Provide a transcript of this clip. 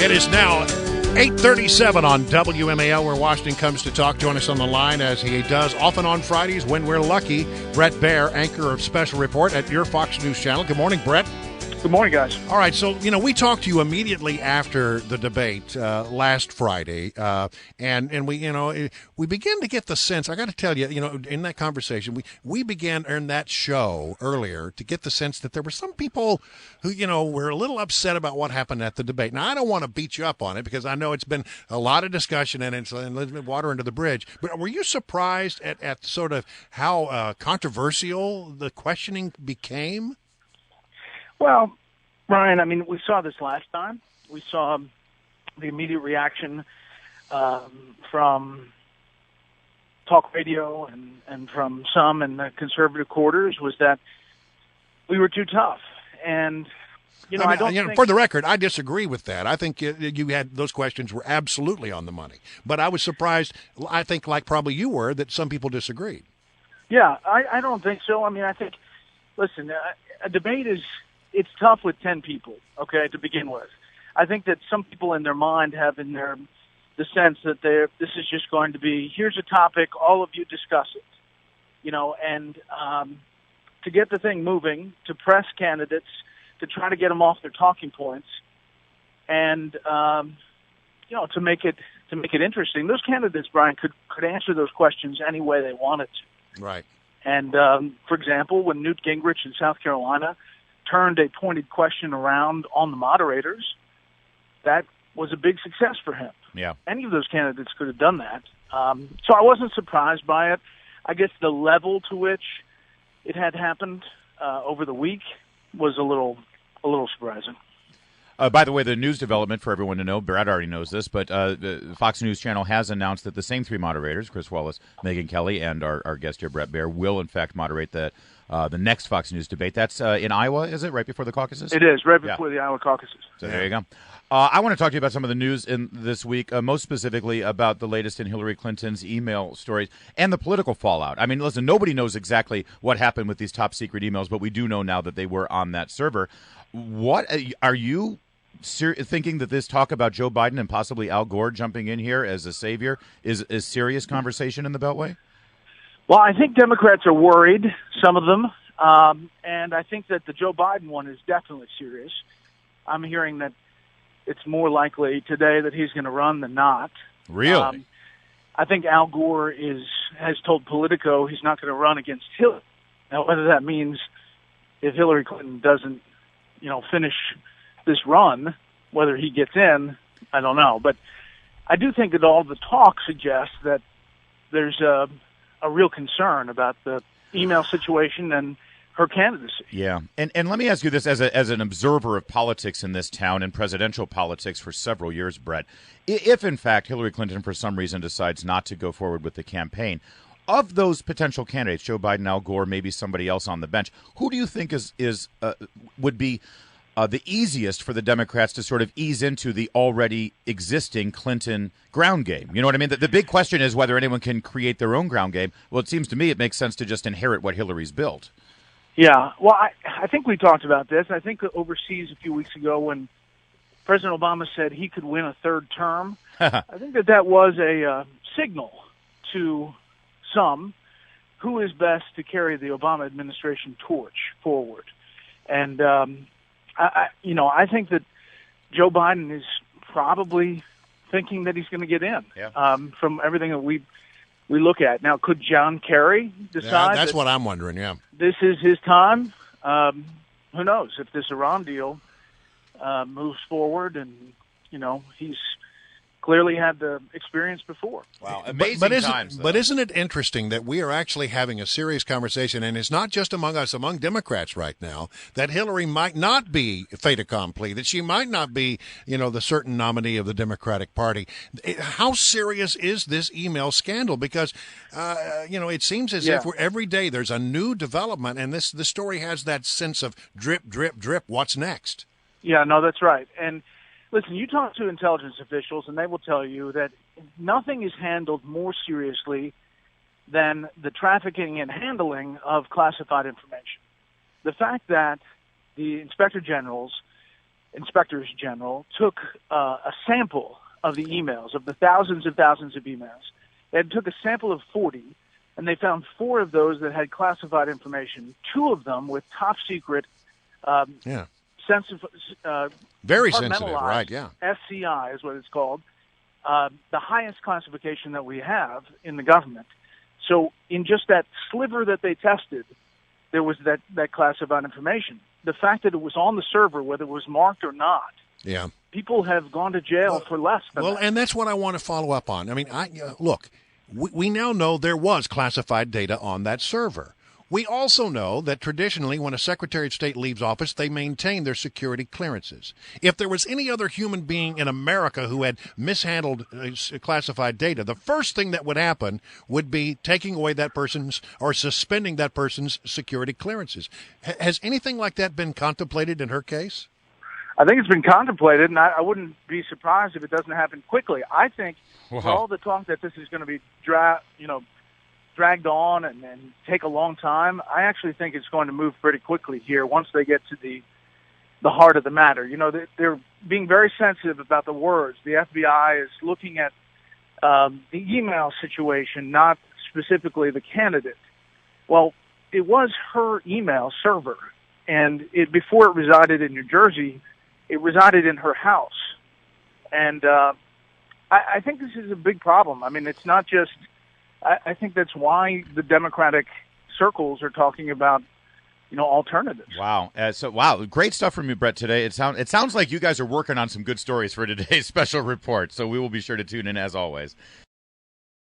It is now 8:37 on WMAL, where Washington comes to talk. Join us on the line, as he does often on Fridays when we're lucky. Bret Baier, anchor of Special Report at your Fox News channel. Good morning, Bret. Good morning, guys. All right, so, we talked to you immediately after the debate last Friday, and we began to get the sense, I got to tell you, in that conversation, we began in that show earlier to get the sense that there were some people who, were a little upset about what happened at the debate. Now, I don't want to beat you up on it because I know it's been a lot of discussion and it's been water under the bridge, but were you surprised at sort of how controversial the questioning became? Well, Brian, we saw this last time. We saw the immediate reaction from talk radio and from some in the conservative quarters was that we were too tough. And, I don't think... For the record, I disagree with that. I think you had those questions were absolutely on the money. But I was surprised, I think like probably you were, that some people disagreed. Yeah, I don't think so. I think, listen, a debate is... It's tough with 10 people, okay, to begin with. I think that some people in their mind have the sense that this is just going to be, here's a topic, all of you discuss it, and to get the thing moving, to press candidates, to try to get them off their talking points, and to make it interesting. Those candidates, Brian, could answer those questions any way they wanted to. Right. And for example, when Newt Gingrich in South Carolina turned a pointed question around on the moderators, that was a big success for him. Yeah. Any of those candidates could have done that. So I wasn't surprised by it. I guess the level to which it had happened over the week was a little surprising. By the way, the news development for everyone to know, Bret already knows this, but the Fox News Channel has announced that the same three moderators, Chris Wallace, Megyn Kelly, and our guest here, Bret Baier, will in fact moderate the next Fox News debate. That's in Iowa, is it, right before the caucuses? It is, right before the Iowa caucuses. So there you go. I want to talk to you about some of the news in this week, most specifically about the latest in Hillary Clinton's email stories and the political fallout. Listen, nobody knows exactly what happened with these top secret emails, but we do know now that they were on that server. What are you thinking that this talk about Joe Biden and possibly Al Gore jumping in here as a savior is a serious conversation in the Beltway? Well, I think Democrats are worried, some of them, and I think that the Joe Biden one is definitely serious. I'm hearing that it's more likely today that he's going to run than not. Really? I think Al Gore has told Politico he's not going to run against Hillary. Now, whether that means if Hillary Clinton doesn't, finish this run, whether he gets in, I don't know. But I do think that all the talk suggests that there's a real concern about the email situation and her candidacy. Yeah. And let me ask you this as an observer of politics in this town and presidential politics for several years, Bret. If, in fact, Hillary Clinton for some reason decides not to go forward with the campaign, of those potential candidates, Joe Biden, Al Gore, maybe somebody else on the bench, who do you think would be the easiest for the Democrats to sort of ease into the already existing Clinton ground game? You know what I mean? The big question is whether anyone can create their own ground game. Well, it seems to me it makes sense to just inherit what Hillary's built. Yeah, well, I think we talked about this. I think overseas a few weeks ago when President Obama said he could win a third term, I think that was a signal to some who is best to carry the Obama administration torch forward. And I think that Joe Biden is probably thinking that he's going to get in. Yeah. From everything that we look at. Now, could John Kerry decide? That's what I'm wondering, yeah. This is his time? Who knows if this Iran deal moves forward and, he's clearly had the experience before. Wow, amazing times. But isn't it interesting that we are actually having a serious conversation, and it's not just among us, among Democrats right now, that Hillary might not be fait accompli, that she might not be, the certain nominee of the Democratic Party. How serious is this email scandal? Because, it seems as if every day there's a new development, and the story has that sense of drip, drip, drip. What's next? Yeah, no, that's right. And listen, you talk to intelligence officials, and they will tell you that nothing is handled more seriously than the trafficking and handling of classified information. The fact that the inspector generals inspectors general took a sample of the emails, of the thousands and thousands of emails. They took a sample of 40, and they found 4 of those that had classified information, 2 of them with top secret, sensitive, very sensitive, right? Yeah, SCI is what it's called, the highest classification that we have in the government. So in just that sliver that they tested, there was that classified information. The fact that it was on the server, whether it was marked or not, people have gone to jail for less than that. And that's what I want to follow up on. I mean, look, we now know there was classified data on that server. We also know that traditionally when a Secretary of State leaves office, they maintain their security clearances. If there was any other human being in America who had mishandled classified data, the first thing that would happen would be taking away that person's or suspending that person's security clearances. Has anything like that been contemplated in her case? I think it's been contemplated, and I wouldn't be surprised if it doesn't happen quickly. I think for all the talk that this is going to be dragged on and take a long time, I actually think it's going to move pretty quickly here once they get to the heart of the matter. You know, they're being very sensitive about the words. The FBI is looking at the email situation, not specifically the candidate. Well, it was her email server, and before it resided in New Jersey, it resided in her house. And I think this is a big problem. I mean, it's not just... I think that's why the Democratic circles are talking about, alternatives. Wow. Great stuff from you, Bret, today. It sounds like you guys are working on some good stories for today's special report, so we will be sure to tune in as always.